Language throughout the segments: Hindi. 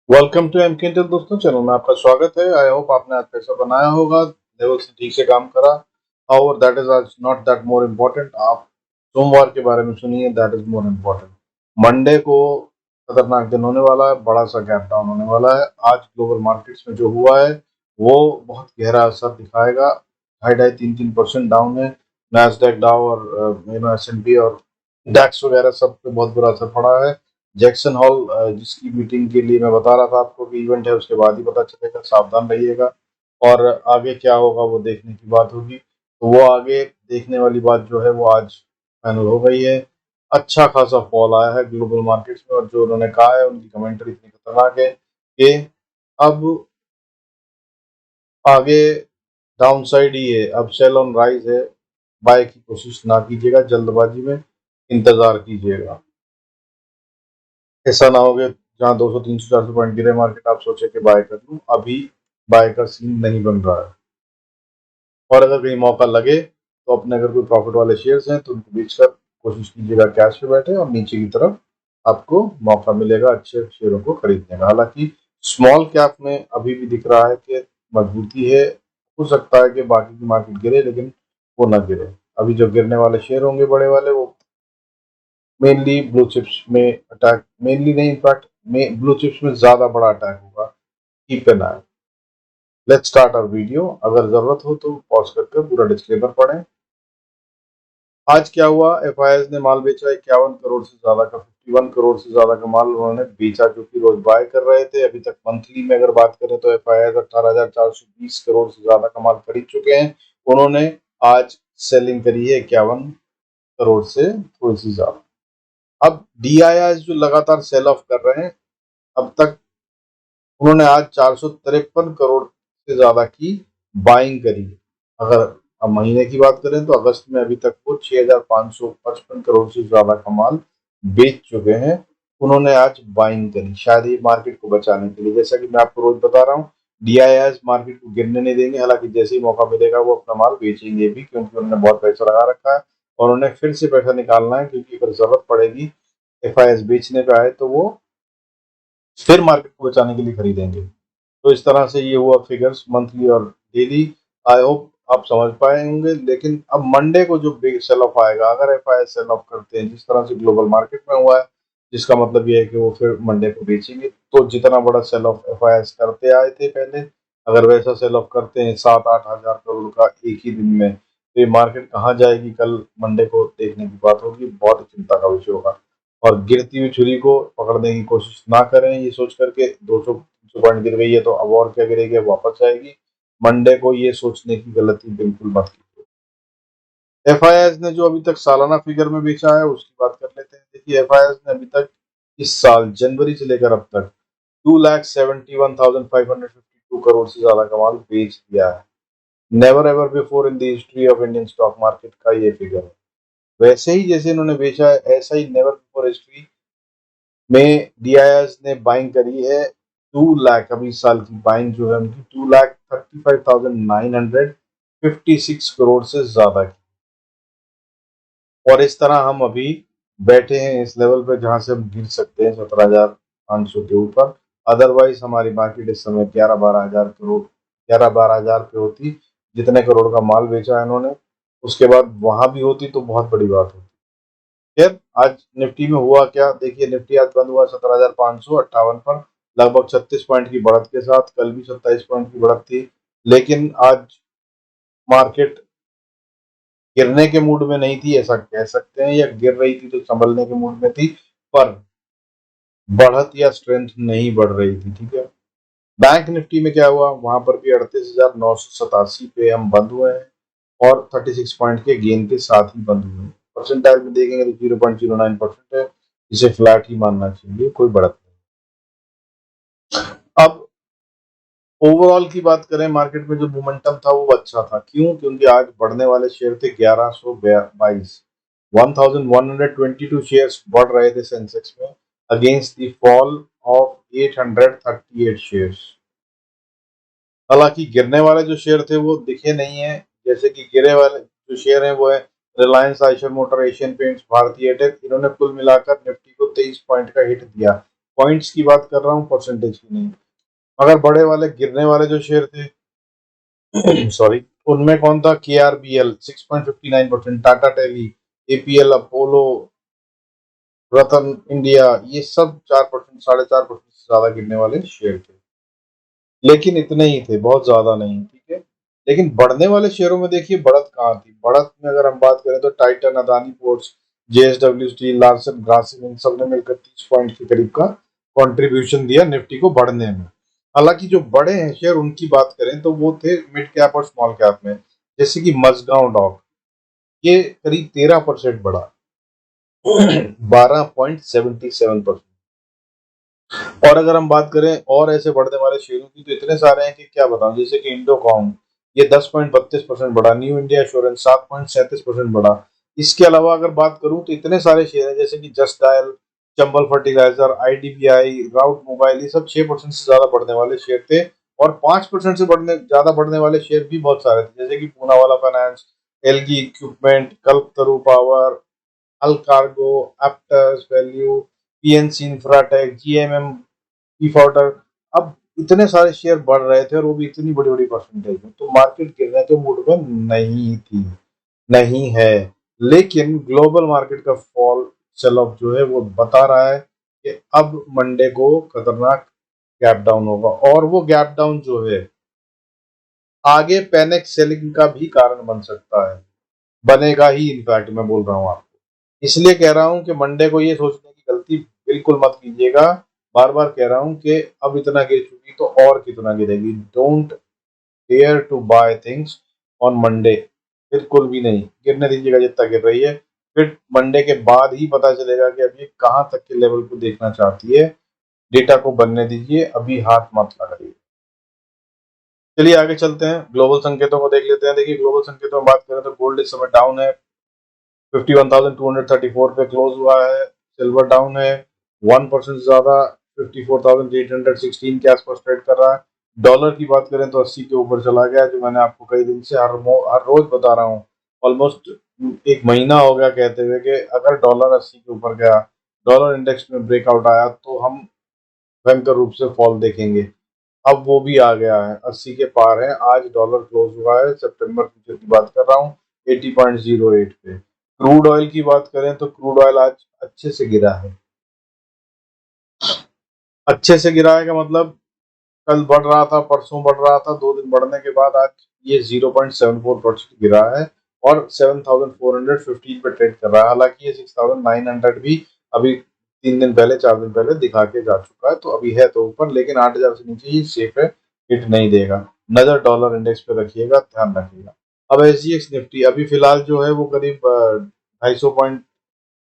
वेलकम टू एम के दोस्तों, चैनल में आपका स्वागत है। आई होप आपने आज पैसा बनाया होगा, लेवल से ठीक से काम करा। और दैट इज आज नॉट दैट मोर इम्पोर्टेंट। आप सोमवार के बारे में सुनिए, that is more important. Monday को खतरनाक दिन होने वाला है, बड़ा सा गैप डाउन होने वाला है। आज ग्लोबल मार्केट्स में जो हुआ है वो बहुत गहरा असर दिखाएगा। 2.5-3% डाउन है। नैस्डैक, डाउ और S&P और डैक्स वगैरह सब पे बहुत बुरा असर पड़ा है। जैक्सन हॉल जिसकी मीटिंग के लिए मैं बता रहा था आपको कि इवेंट है, उसके बाद ही पता चलेगा, सावधान रहिएगा। और आगे क्या होगा वो देखने की बात होगी। तो वो आगे देखने वाली बात जो है वो आज फाइनल हो गई है। अच्छा खासा फॉल आया है ग्लोबल मार्केट्स में, और जो उन्होंने कहा है उनकी कमेंट्री इतनी खतरनाक है कि अब आगे डाउन साइड ही है, अब सेल ऑन राइज है। बाय की कोशिश ना कीजिएगा, जल्दबाजी में इंतजार कीजिएगा। ऐसा ना हो कि जहाँ 200 300 400 पॉइंट गिरे मार्केट आप सोचे कि बाय कर लूं। अभी बाय का सीन नहीं बन रहा है। और अगर कहीं मौका लगे तो अपने अगर कोई प्रॉफिट वाले शेयर्स हैं तो उनको बेचकर कोशिश कीजिएगा कैश पे बैठे, और नीचे की तरफ आपको मौका मिलेगा अच्छे शेयरों को खरीदने का। हालांकि स्मॉल कैप में अभी भी दिख रहा है कि मजबूती है। हो सकता है कि बाकी की मार्केट गिरे लेकिन वो ना गिरे। अभी जो गिरने वाले शेयर होंगे बड़े वाले, वो मेनली ब्लू चिप्स में अटैक, मेनली नहीं इनफैक्ट ब्लू चिप्स में ज्यादा बड़ा अटैक होगा। Keep an eye. Let's start our video. अगर जरूरत हो तो पॉज करके पूरा डिस्क्लेमर पढ़ें। आज क्या हुआ, एफआईएस ने माल बेचा 51 करोड़ से ज्यादा का। 51 करोड़ से ज्यादा का माल उन्होंने बेचा, जो कि रोज बाय कर रहे थे। अभी तक मंथली में अगर बात करें तो एफआईएस 18,420 करोड़ से ज्यादा का माल खरीद चुके हैं। उन्होंने आज सेलिंग करी है 51 करोड़ से थोड़ी सी ज्यादा। अब डीआईआईएस जो लगातार सेल ऑफ कर रहे हैं, अब तक उन्होंने आज 453 करोड़ से ज्यादा की बाइंग करी है। अगर अब महीने की बात करें तो अगस्त में अभी तक वो 6,555 करोड़ से ज्यादा का माल बेच चुके हैं। उन्होंने आज बाइंग करी, शायद ये मार्केट को बचाने के लिए। जैसा कि मैं आपको रोज बता रहा हूँ, डीआईआईएस मार्केट को गिरने नहीं देंगे। हालांकि जैसे ही मौका मिलेगा वो अपना माल बेचेंगे भी, क्योंकि उन्होंने बहुत पैसा लगा रखा है और उन्हें फिर से पैसा निकालना है। क्योंकि अगर जरूरत पड़ेगी एफआईएस बेचने पे आए तो वो फिर मार्केट को बचाने के लिए खरीदेंगे। तो इस तरह से ये हुआ फिगर्स मंथली और डेली। आई होप आप समझ पाए होंगे। लेकिन अब मंडे को जो बिग सेल ऑफ आएगा, अगर एफआईएस सेल ऑफ करते हैं जिस तरह से ग्लोबल मार्केट में हुआ है, जिसका मतलब ये है कि वो फिर मंडे को बेचेंगे। तो जितना बड़ा सेल ऑफ एफआईएस करते आए थे पहले, अगर वैसा सेल ऑफ करते हैं 7-8 हजार करोड़ का एक ही दिन में, तो ये मार्केट कहाँ जाएगी कल मंडे को देखने की बात होगी। बहुत चिंता का विषय होगा। और गिरती हुई छुरी को पकड़ने की कोशिश ना करें ये सोच करके 200 पॉइंट गिर गई है तो अब और क्या गिरेगी, वापस जाएगी। मंडे को ये सोचने की गलती बिल्कुल मत कीजिए। एफआईएस ने जो अभी तक सालाना फिगर में बेचा है उसकी बात कर लेते हैं। देखिए, एफआईएस ने अभी तक इस साल जनवरी से लेकर अब तक 2,71,552 करोड़ से ज्यादा का माल बेच दिया है। Never ever before in the history of Indian stock market का ये फिगर है। वैसे ही जैसे इन्होंने बेचा है, ऐसा ही नेवर बिफोर हिस्ट्री में डीआईएस ने बाइंग करी है 2 लाख। अभी इस साल की बाइंग जो है उनकी 2,35,956 करोड़ से ज्यादा की। और इस तरह हम अभी बैठे हैं इस लेवल पे जहां से हम गिर सकते हैं 17,500 के ऊपर। अदरवाइज हमारी मार्केट इस समय 11-12 हजार करोड़, 11-12 हजार पे होती। जितने करोड़ का माल बेचा है इन्होंने, उसके बाद वहां भी होती तो बहुत बड़ी बात होती। खैर, आज निफ्टी में हुआ क्या, देखिए। निफ्टी आज बंद हुआ 17,558 पर, लगभग 36 पॉइंट की बढ़त के साथ। कल भी 27 पॉइंट की बढ़त थी। लेकिन आज मार्केट गिरने के मूड में नहीं थी, ऐसा कह सकते हैं, या गिर रही थी तो संभलने के मूड में थी। पर बढ़त या स्ट्रेंथ नहीं बढ़ रही थी, ठीक है। बैंक निफ्टी में क्या हुआ, वहां पर भी 38,987 पे हम बंद हुए हैं, और 36 पॉइंट के गेन के साथ ही बंद हुए हैं। परसेंटाइल में देखेंगे तो 0.09% है। इसे फ्लैट ही मानना चाहिए, कोई बढ़त नहीं। अब ओवरऑल की बात करें, मार्केट में जो मोमेंटम था वो अच्छा था। क्यों? क्योंकि आज बढ़ने वाले शेयर थे 1122। 1122 शेयर्स बढ़ रहे थे सेंसेक्स में, against the fall of 838 shares. हालांकि गिरने वाले जो शेयर थे वो दिखे नहीं है। जैसे कि गिरे वाले जो शेयर हैं वो है Reliance, Eicher motor, Asian paints, भारतीय एयरटेल। इन्होंने कुल मिलाकर निफ्टी को 23 पॉइंट का हिट दिया। पॉइंट्स की बात कर रहा हूँ, परसेंटेज की नहीं। अगर बड़े वाले गिरने वाले जो शेयर थे सॉरी, उनमें कौन था? KRBL 6.59%, Tata Tele, APL, Apollo, Ratan India, ये सब 4%, 4.5% से ज्यादा गिरने वाले शेयर थे। लेकिन इतने ही थे, बहुत ज्यादा नहीं, ठीक है। लेकिन बढ़ने वाले शेयरों में देखिए बढ़त कहाँ थी। बढ़त में अगर हम बात करें तो Titan, Adani Ports, JSW steel, Larsen Grasim, इन सब ने मिलकर 30 पॉइंट के करीब का कंट्रीब्यूशन दिया निफ्टी को बढ़ने में। हालांकि जो बड़े हैं शेयर, उनकी बात करें तो वो थे मिड कैप और स्मॉल कैप में, जैसे कि मजगांव डॉक, ये करीब 13% बढ़ा 12.77%। और अगर हम बात करें और ऐसे बढ़ने वाले शेयरों की, तो इतने सारे हैं कि क्या बताऊं। जैसे कि इंडोकॉम, ये 10.32% बढ़ा, न्यू इंडिया एश्योरेंस 7.37% बढ़ा। इसके अलावा अगर बात करूं तो इतने सारे शेयर हैं, जैसे कि जस्ट डायल, चंबल फर्टिलाइजर, IDBI, राउट मोबाइल, ये सब 6% से ज्यादा बढ़ने वाले शेयर थे। और 5% से ज्यादा बढ़ने वाले शेयर भी बहुत सारे थे, जैसे कि Poonawalla Finance, Elgi Equipment, Kalpataru Power, Allcargo, Aptus Value, PNC Infratech, GMM, ई-फाउडर। अब इतने सारे शेयर बढ़ रहे थे और वो भी इतनी बड़ी बड़ी परसेंटेज में, तो मार्केट गिरने के मूड में नहीं थी, नहीं है। लेकिन ग्लोबल मार्केट का फॉल, सेल ऑफ जो है, वो बता रहा है कि अब मंडे को खतरनाक गैप डाउन होगा। और वो गैप डाउन जो है आगे पैनिक सेलिंग का भी कारण बन सकता है, बनेगा ही। इनफैक्ट मैं बोल रहा हूँ आपको, इसलिए कह रहा हूँ कि मंडे को ये सोचने की गलती बिल्कुल मत कीजिएगा। बार बार कह रहा हूँ कि अब इतना गिर चुकी तो और कितना गिरेगी। Don't dare to buy things on Monday, बिल्कुल भी नहीं। गिरने दीजिएगा जितना गिर रही है, फिर मंडे के बाद ही पता चलेगा कि अभी कहाँ तक के लेवल को देखना चाहती है। डेटा को बनने दीजिए, अभी हाथ मत लगाइए। चलिए आगे चलते हैं, ग्लोबल संकेतों को देख लेते हैं। देखिए ग्लोबल संकेतों में बात करें तो गोल्ड इस समय डाउन है, 51,234 पे क्लोज हुआ है। सिल्वर डाउन है 1% से ज्यादा, 54,816 के आसपास ट्रेड कर रहा है। डॉलर की बात करें तो 80 के ऊपर चला गया, जो मैंने आपको कई दिन से हर रोज बता रहा हूँ। ऑलमोस्ट एक महीना हो गया कहते हुए कि अगर डॉलर 80 के ऊपर गया, डॉलर इंडेक्स में ब्रेकआउट आया, तो हम भयंकर रूप से फॉल देखेंगे। अब वो भी आ गया है, 80 के पार है। आज डॉलर क्लोज हुआ है, सितंबर फ्यूचर की बात कर रहा हूँ, 80.08 पे। क्रूड ऑयल की बात करें तो क्रूड ऑयल आज अच्छे से गिरा है। अच्छे से गिरा है का मतलब, कल बढ़ रहा था, परसों बढ़ रहा था, 2 दिन बढ़ने के बाद आज ये 0.74% गिरा है और 7,415 पे ट्रेड कर रहा है। हालांकि ये 6,900 भी अभी 3 दिन पहले, 4 दिन पहले दिखा के जा चुका है, तो अभी है तो ऊपर, लेकिन 8,000 से नीचे ही सेफ है, हिट नहीं देगा। नजर डॉलर इंडेक्स पे रखिएगा, ध्यान रखिएगा। अब SGX निफ्टी अभी फिलहाल जो है वो करीब 250 पॉइंट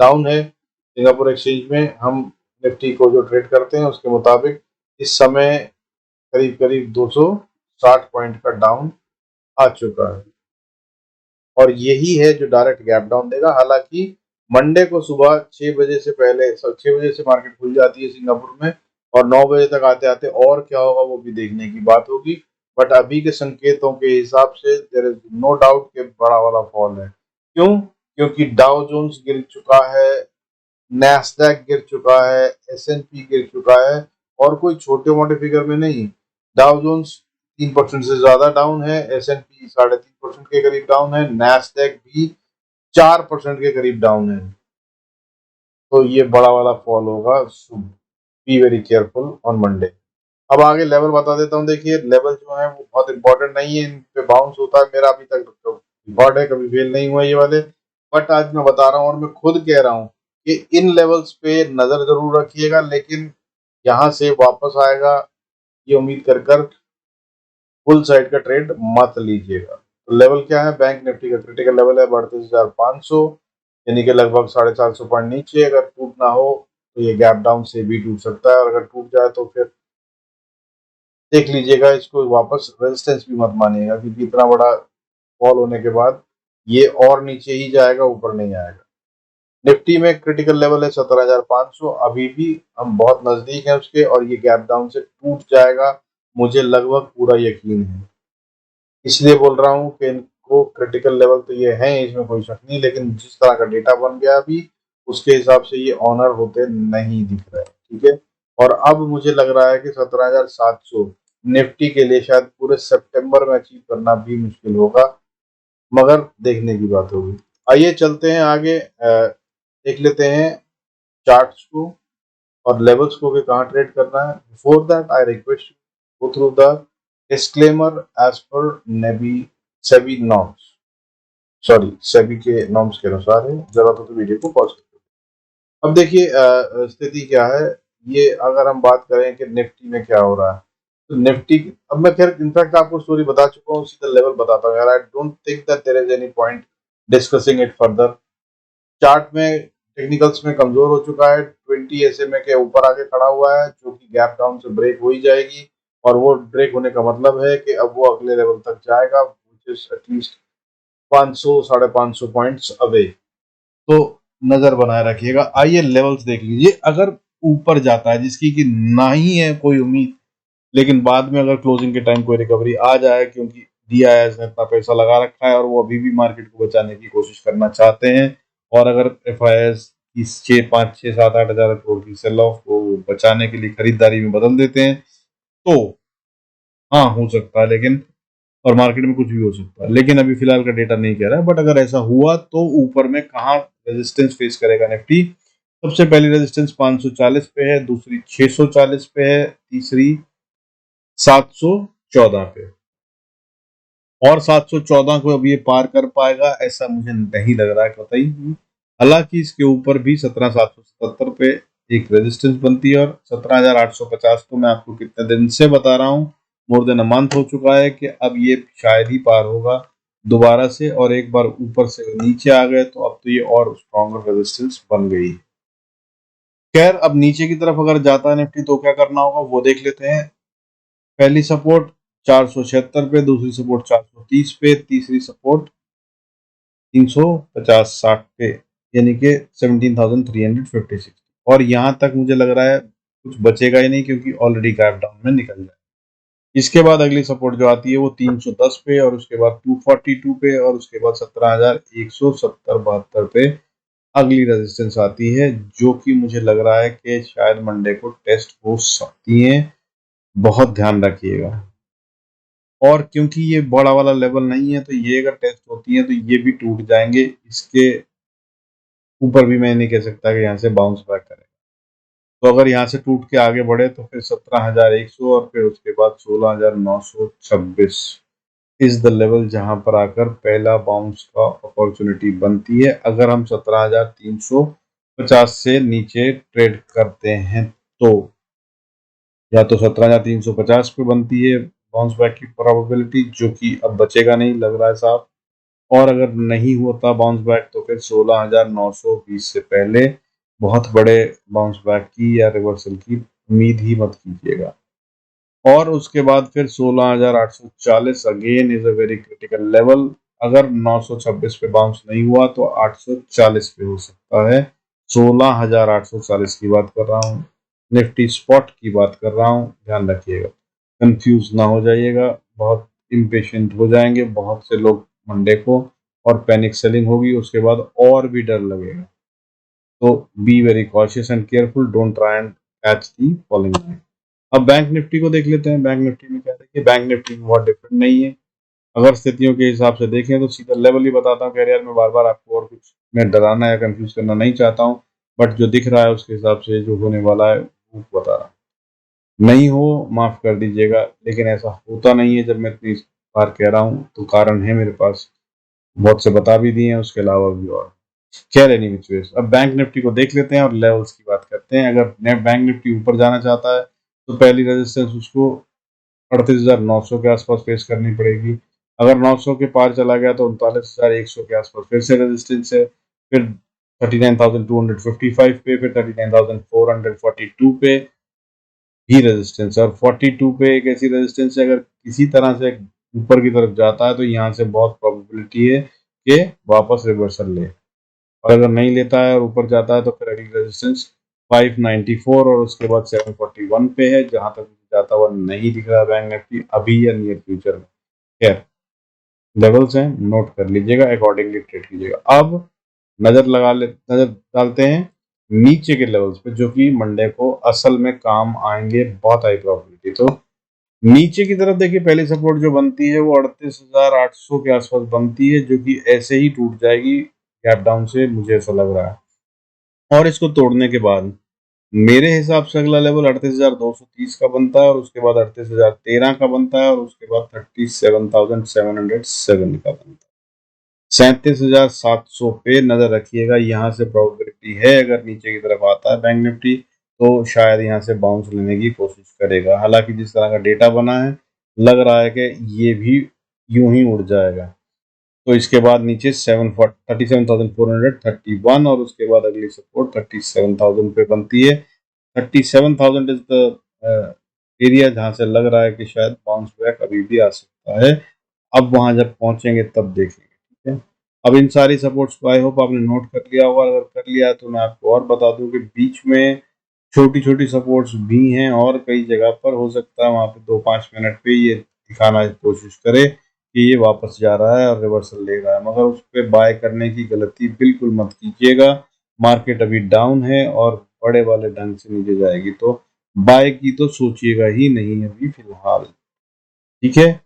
डाउन है। सिंगापुर एक्सचेंज में हम निफ्टी को जो ट्रेड करते हैं उसके मुताबिक इस समय करीब करीब 260 पॉइंट का डाउन आ चुका है, और यही है जो डायरेक्ट गैप डाउन देगा। हालांकि मंडे को सुबह 6 बजे से पहले, 6 बजे से मार्केट खुल जाती है सिंगापुर में, और 9 बजे तक आते आते और क्या होगा वो भी देखने की बात होगी। बट अभी के संकेतों के हिसाब से देयर इज नो डाउट कि बड़ा वाला फॉल है। क्यों? क्योंकि डाउ जोन्स गिर चुका है, नैस्डैक गिर चुका है, S&P गिर चुका है, और कोई छोटे मोटे फिगर में नहीं। डाउ जोन्स 3% से ज्यादा डाउन है, S&P 3.5% के करीब डाउन है, नैस्डैक भी 4% के करीब डाउन है। तो ये बड़ा वाला फॉल होगा, be very careful on Monday. अब आगे लेवल बता देता हूँ। देखिए लेवल जो है वो बहुत इंपॉर्टेंट नहीं है, इन पे बाउंस होता है। मेरा अभी तक रिकॉर्ड है, कभी फेल नहीं हुआ ये वाले। बट आज मैं बता रहा हूँ और मैं खुद कह रहा हूँ कि इन लेवल्स पे नजर जरूर रखिएगा, लेकिन यहाँ से वापस आएगा ये उम्मीद कर कर फुल साइड का ट्रेड मत लीजिएगा। तो लेवल क्या है? बैंक निफ्टी का क्रिटिकल लेवल है 32,500, यानी कि लगभग 450 पॉइंट नीचे। अगर टूटना हो तो ये गैप डाउन से भी टूट सकता है, और अगर टूट जाए तो फिर देख लीजिएगा, इसको वापस रेजिस्टेंस भी मत मानिएगा, क्योंकि इतना बड़ा फॉल होने के बाद ये और नीचे ही जाएगा, ऊपर नहीं आएगा। निफ्टी में क्रिटिकल लेवल है 17,500, अभी भी हम बहुत नजदीक है उसके, और ये गैप डाउन से टूट जाएगा, मुझे लगभग पूरा यकीन है। इसलिए बोल रहा हूँ कि इनको क्रिटिकल लेवल तो ये है, इसमें कोई शक नहीं, लेकिन जिस तरह का डेटा बन गया अभी, उसके हिसाब से ये ऑनर होते नहीं दिख रहे, ठीक है। और अब मुझे लग रहा है कि 17,700 निफ्टी के लिए शायद पूरे सितंबर में अचीव करना भी मुश्किल होगा, मगर देखने की बात होगी। आइए चलते हैं आगे, देख लेते हैं चार्ट्स को और लेवल्स को कि कहाँ ट्रेड करना है। Before that I request go through the disclaimer as per नेबी सेबी नॉर्म्स, सॉरी सेबी के नॉर्म्स के अनुसार है। जरूरत हो तो वीडियो को पॉज कर। अब देखिए स्थिति क्या है। ये अगर हम बात करें कि निफ्टी में क्या हो रहा है, तो निफ्टी, अब मैं खैर इनफैक्ट आपको स्टोरी बता चुका हूँ, सीधा लेवल बताता हूँ यार। I don't think that there is any point discussing it further. Chart में टेक्निकल्स में कमजोर हो चुका है, 20 SMA के ऊपर आके खड़ा हुआ है, जो कि गैप डाउन से ब्रेक हो ही जाएगी। और वो ब्रेक होने का मतलब है कि अब वो अगले लेवल तक जाएगा, which is at least 500 550 points away. तो नजर बनाए रखिएगा। आइए लेवल्स देख लीजिए। अगर ऊपर जाता है, जिसकी कि ना ही है कोई उम्मीद, लेकिन बाद में अगर क्लोजिंग के टाइम कोई रिकवरी आ जाए, क्योंकि DIS ने इतना पैसा लगा रखा है और वो अभी भी मार्केट को बचाने की कोशिश करना चाहते हैं, और अगर FIS इस 6 5 6 7 8 हज़ार करोड़ की सेल ऑफ को बचाने के लिए खरीदारी में बदल देते हैं, तो हाँ हो सकता है, लेकिन और मार्केट में कुछ भी हो सकता है, लेकिन अभी फिलहाल का डेटा नहीं कह रहा है। बट अगर ऐसा हुआ तो ऊपर में कहाँ रेजिस्टेंस फेस करेगा निफ्टी। सबसे पहली रेजिस्टेंस 540 पे है, दूसरी 640 पे है, तीसरी 714 पे। और 714 को अब ये पार कर पाएगा ऐसा मुझे नहीं लग रहा है कतई। हालांकि इसके ऊपर भी 17,777 पे एक रेजिस्टेंस बनती है, और 17,850 तो मैं आपको कितने दिन से बता रहा हूँ, मोर देन अ मंथ हो चुका है कि अब ये शायद ही पार होगा दोबारा से। और एक बार ऊपर से नीचे आ गए तो अब तो ये और स्ट्रॉन्गर रेजिस्टेंस बन गई। खैर अब नीचे की तरफ अगर जाता है निफ्टी तो क्या करना होगा वो देख लेते हैं। पहली सपोर्ट 476 पे, दूसरी सपोर्ट 430 पे, तीसरी सपोर्ट 350-60 पे, यानी कि 17,356। और यहां तक मुझे लग रहा है कुछ बचेगा ही नहीं, क्योंकि ऑलरेडी गैप डाउन में निकल जाए। इसके बाद अगली सपोर्ट जो आती है वो 310 पे, और उसके बाद 242 पे, और उसके बाद 17,170-72 पे अगली रेजिस्टेंस आती है, जो कि मुझे लग रहा है कि शायद मंडे को टेस्ट हो सकती है। बहुत ध्यान रखिएगा। और क्योंकि ये बड़ा वाला लेवल नहीं है, तो ये अगर टेस्ट होती है तो ये भी टूट जाएंगे। इसके ऊपर भी मैं नहीं कह सकता कि यहाँ से बाउंस बैक करेगा। तो अगर यहाँ से टूट के आगे बढ़े तो फिर 17,100, और फिर उसके बाद 16,926 इज द लेवल जहां पर आकर पहला बाउंस का अपॉर्चुनिटी बनती है, अगर हम 17,350 से नीचे ट्रेड करते हैं तो। या तो 17,350 पे बनती है बाउंस बैक की प्रोबेबिलिटी, जो कि अब बचेगा नहीं लग रहा है साहब। और अगर नहीं होता बाउंस बैक तो फिर 16,920 से पहले बहुत बड़े बाउंस बैक की या रिवर्सल की उम्मीद ही मत कीजिएगा। और उसके बाद फिर 16,840 again is a very critical level. अगर 926 पे बाउंस नहीं हुआ तो 840 पे हो सकता है। 16,840 की बात कर रहा हूँ, निफ्टी स्पॉट की बात कर रहा हूँ, ध्यान रखिएगा, कंफ्यूज ना हो जाइएगा। बहुत इम्पेशेंट हो जाएंगे बहुत से लोग मंडे को, और पैनिक सेलिंग होगी, उसके बाद और भी डर लगेगा। तो be very cautious and careful, don't try and catch the falling line. अब बैंक निफ्टी को देख लेते हैं। बैंक निफ्टी में क्या देखिए, बैंक निफ्टी में बहुत डिफरेंट नहीं है। अगर स्थितियों के हिसाब से देखें तो सीधा लेवल ही बताता हूँ कैरियर में, बार बार आपको और कुछ मैं डराना या कंफ्यूज करना नहीं चाहता हूँ। बट जो दिख रहा है उसके हिसाब से जो होने वाला है वो बता रहा हूँ। नहीं हो माफ कर दीजिएगा, लेकिन ऐसा होता नहीं है। जब मैं इतनी बार कह रहा हूँ तो कारण है मेरे पास, बहुत से बता भी दिए हैं, उसके अलावा भी। और खैर एनी विच वेज, अब बैंक निफ्टी को देख लेते हैं और लेवल्स की बात करते हैं। अगर बैंक निफ्टी ऊपर जाना चाहता है तो पहली रेजिस्टेंस उसको 38,900 के आसपास फेस करनी पड़ेगी। अगर 900 के पार चला गया तो 39,100 के आसपास फिर से रेजिस्टेंस है। फिर 39,255 पे, फिर 39,442 पे भी रेजिस्टेंस है, और 42 पे एक ऐसी रेजिस्टेंस है, अगर किसी तरह से ऊपर की तरफ जाता है तो यहाँ से बहुत प्रोबेबिलिटी है कि वापस रिवर्सल ले। और अगर नहीं लेता है और ऊपर जाता है तो फिर अगली रेजिस्टेंस 594, और उसके बाद 741 पे है, जहां तक जाता हुआ नहीं दिख रहा बैंक निफ्टी अभी या नियर फ्यूचर में। खैर लेवल्स हैं, नोट कर लीजिएगा, अकॉर्डिंगली ट्रेड कीजिएगा। अब नजर डालते हैं नीचे के लेवल्स पे, जो कि मंडे को असल में काम आएंगे, बहुत हाई प्रोबेबिलिटी। तो नीचे की तरफ देखिए, पहली सपोर्ट जो बनती है वो 38,800 के आसपास बनती है, जो कि ऐसे ही टूट जाएगी गैप डाउन से, मुझे ऐसा लग रहा है। और इसको तोड़ने के बाद मेरे हिसाब से अगला लेवल 38,230 का बनता है, और उसके बाद 38,013 का बनता है, और उसके बाद 37,707 का बनता है। 37,700 पे नजर रखिएगा, यहाँ से प्रोबेबिलिटी है अगर नीचे की तरफ आता है बैंक निफ्टी तो शायद यहाँ से बाउंस लेने की कोशिश करेगा। हालांकि जिस तरह का डेटा बना है, लग रहा है कि ये भी यूं ही उड़ जाएगा। तो इसके बाद नीचे 37,431, और उसके बाद अगली सपोर्ट 37,000 पे बनती है। 37,000 इज द एरिया जहां से लग रहा है कि शायद बाउंस बैक अभी भी आ सकता है। अब वहां जब पहुंचेंगे तब देखेंगे, ठीक है। अब इन सारी सपोर्ट्स को आई होप आपने नोट कर लिया होगा। अगर कर लिया है तो मैं आपको और बता दूं कि बीच में छोटी छोटी सपोर्ट्स भी हैं, और कई जगह पर हो सकता है वहां पे 2-5 मिनट पे ये दिखाना कोशिश करे कि ये वापस जा रहा है और रिवर्सल ले रहा है, मगर उस पर बाय करने की गलती बिल्कुल मत कीजिएगा। मार्केट अभी डाउन है और बड़े वाले ढंग से नीचे जाएगी, तो बाय की तो सोचिएगा ही नहीं अभी फिलहाल, ठीक है।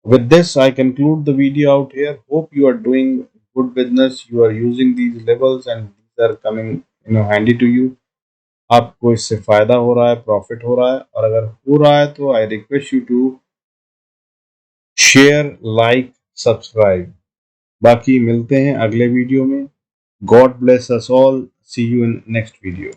With this, I conclude the video out here. Hope you are doing good business. You are using these levels and these are coming, handy to you. आपको इससे फायदा हो रहा है, प्रॉफिट हो रहा है, और अगर हो रहा है तो I request you to share, like, subscribe. बाकी मिलते हैं अगले वीडियो में। God bless us all. See you in next video.